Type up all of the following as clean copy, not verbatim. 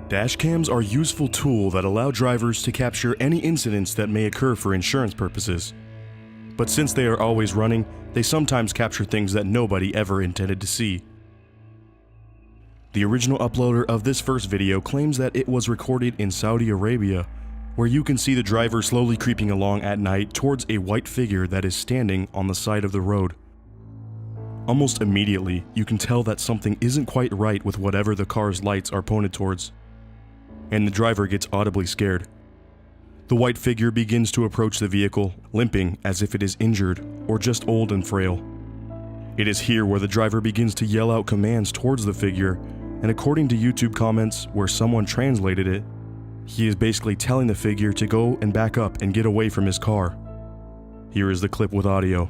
Dashcams are a useful tool that allow drivers to capture any incidents that may occur for insurance purposes. But since they are always running, they sometimes capture things that nobody ever intended to see. The original uploader of this first video claims that it was recorded in Saudi Arabia, where you can see the driver slowly creeping along at night towards a white figure that is standing on the side of the road. Almost immediately, you can tell that something isn't quite right with whatever the car's lights are pointed towards, and the driver gets audibly scared. The white figure begins to approach the vehicle, limping as if it is injured or just old and frail. It is here where the driver begins to yell out commands towards the figure, and according to YouTube comments where someone translated it, he is basically telling the figure to go and back up and get away from his car. Here is the clip with audio.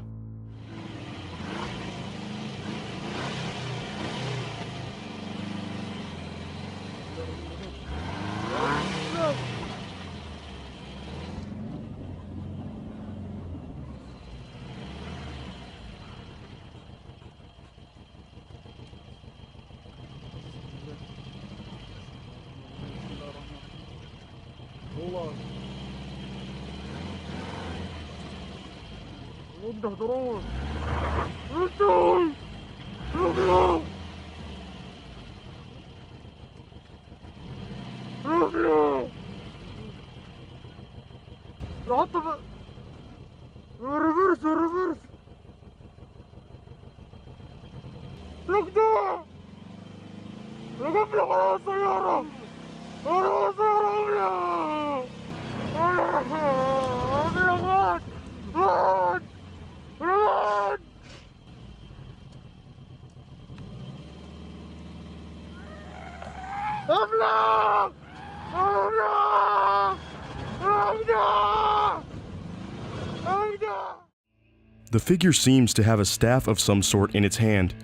The figure seems to have a staff of some sort in its hand,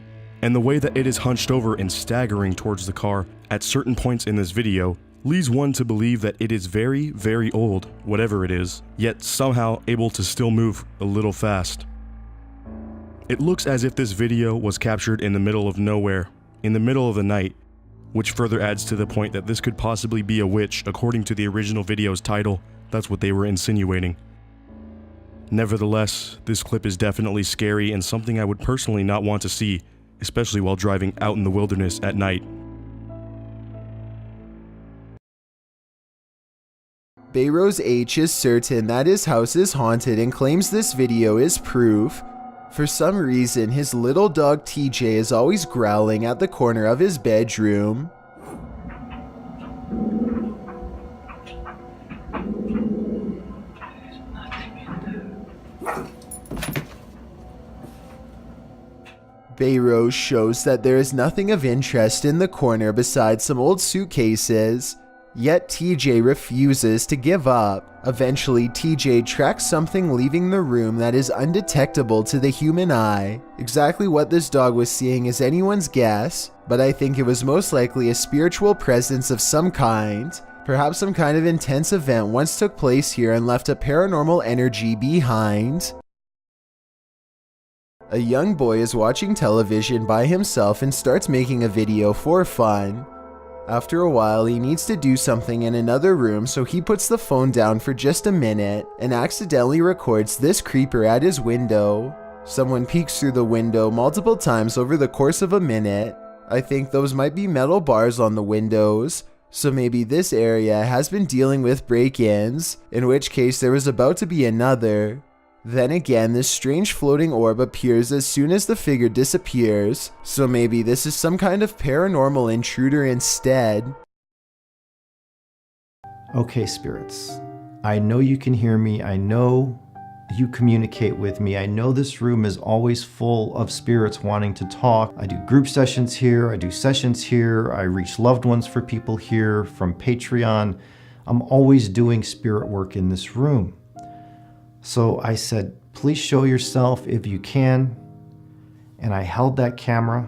and the way that it is hunched over and staggering towards the car at certain points in this video leads one to believe that it is very, very old, whatever it is, yet somehow able to still move a little fast. It looks as if this video was captured in the middle of nowhere, in the middle of the night, which further adds to the point that this could possibly be a witch according to the original video's title. That's what they were insinuating. Nevertheless, this clip is definitely scary and something I would personally not want to see, especially while driving out in the wilderness at night. Bayros H is certain that his house is haunted and claims this video is proof. For some reason, his little dog TJ is always growling at the corner of his bedroom. Bayros shows that there is nothing of interest in the corner besides some old suitcases. Yet TJ refuses to give up. Eventually, TJ tracks something leaving the room that is undetectable to the human eye. Exactly what this dog was seeing is anyone's guess, but I think it was most likely a spiritual presence of some kind. Perhaps some kind of intense event once took place here and left a paranormal energy behind. A young boy is watching television by himself and starts making a video for fun. After a while, he needs to do something in another room, so he puts the phone down for just a minute and accidentally records this creeper at his window. Someone peeks through the window multiple times over the course of a minute. I think those might be metal bars on the windows, so maybe this area has been dealing with break-ins, in which case there was about to be another. Then again, this strange floating orb appears as soon as the figure disappears, so maybe this is some kind of paranormal intruder instead. Okay, spirits, I know you can hear me, I know you communicate with me, I know this room is always full of spirits wanting to talk. I do group sessions here, I do sessions here, I reach loved ones for people here from Patreon. I'm always doing spirit work in this room. So I said, please show yourself if you can. And I held that camera.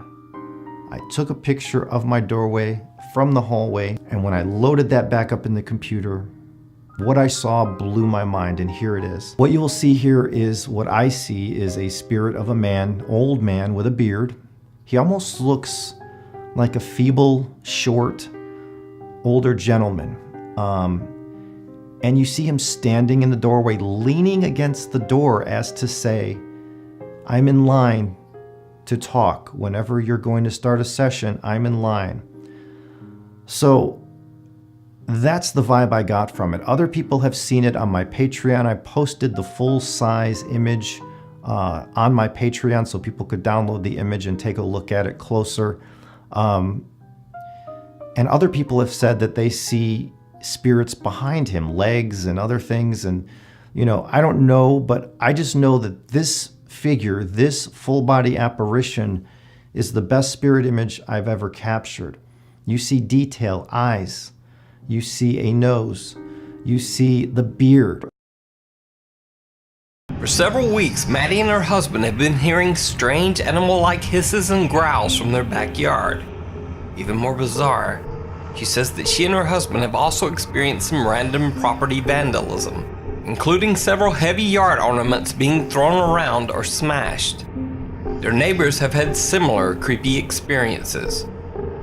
I took a picture of my doorway from the hallway. And when I loaded that back up in the computer, what I saw blew my mind, and here it is. What you will see here is what I see is a spirit of a man, old man with a beard. He almost looks like a feeble, short, older gentleman. And you see him standing in the doorway, leaning against the door as to say, I'm in line to talk. Whenever you're going to start a session, I'm in line. So that's the vibe I got from it. Other people have seen it on my Patreon. I posted the full-size image on my Patreon so people could download the image and take a look at it closer. And other people have said that they see spirits behind him, legs and other things. And, you know, I don't know, but I just know that this figure, this full-body apparition, is the best spirit image I've ever captured. You see detail, eyes. You see a nose. You see the beard. For several weeks, Maddie and her husband have been hearing strange animal-like hisses and growls from their backyard. Even more bizarre, she says that she and her husband have also experienced some random property vandalism, including several heavy yard ornaments being thrown around or smashed. Their neighbors have had similar creepy experiences.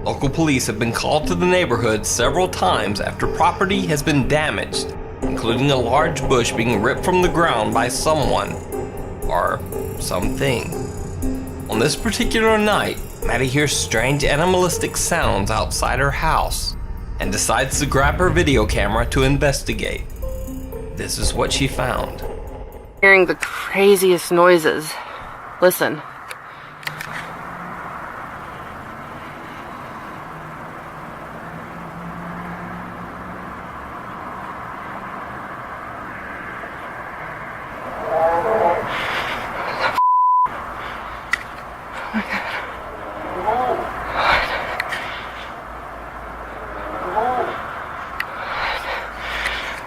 Local police have been called to the neighborhood several times after property has been damaged, including a large bush being ripped from the ground by someone or something. On this particular night, Maddie hears strange animalistic sounds outside her house and decides to grab her video camera to investigate. This is what she found. Hearing the craziest noises. Listen.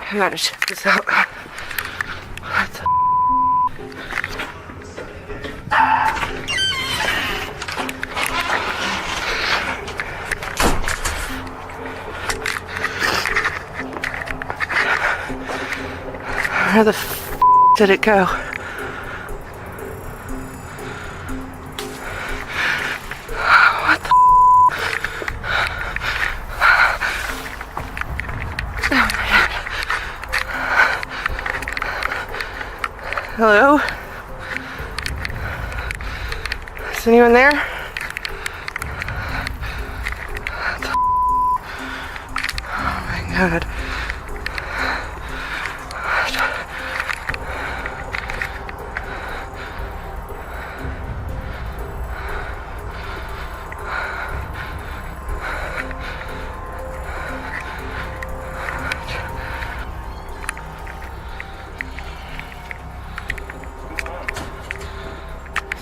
I gotta check this out. What the Where the f did it go? What the Hello? Is anyone there? Oh my God.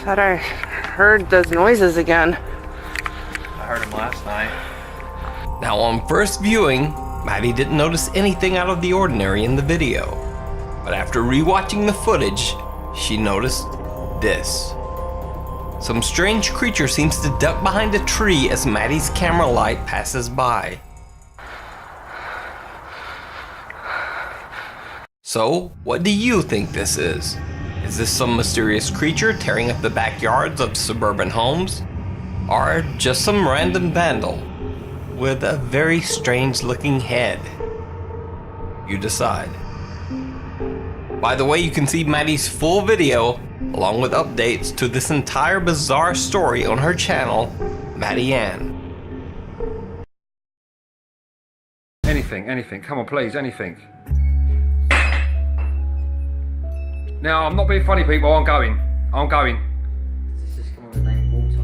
Thought I heard those noises again. I heard him last night. Now on first viewing, Maddie didn't notice anything out of the ordinary in the video. But after rewatching the footage, she noticed this. Some strange creature seems to duck behind a tree as Maddie's camera light passes by. So, what do you think this is? Is this some mysterious creature tearing up the backyards of suburban homes? Or just some random vandal with a very strange looking head? You decide. By the way, you can see Maddie's full video along with updates to this entire bizarre story on her channel, Maddie Ann. Anything, come on please, anything. Now, I'm not being funny, people. I'm going. Does this just come on the name Walter?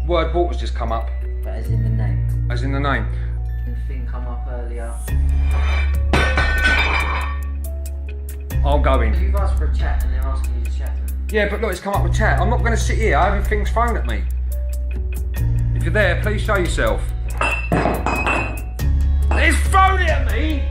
Word water's just come up. But as in the name? As in the name. Anything come up earlier? I'm going. You've asked for a chat and they're asking you to chat to them. Yeah, but look, it's come up with chat. I'm not going to sit here. Everything's thrown at me. If you're there, please show yourself. It's thrown it at me!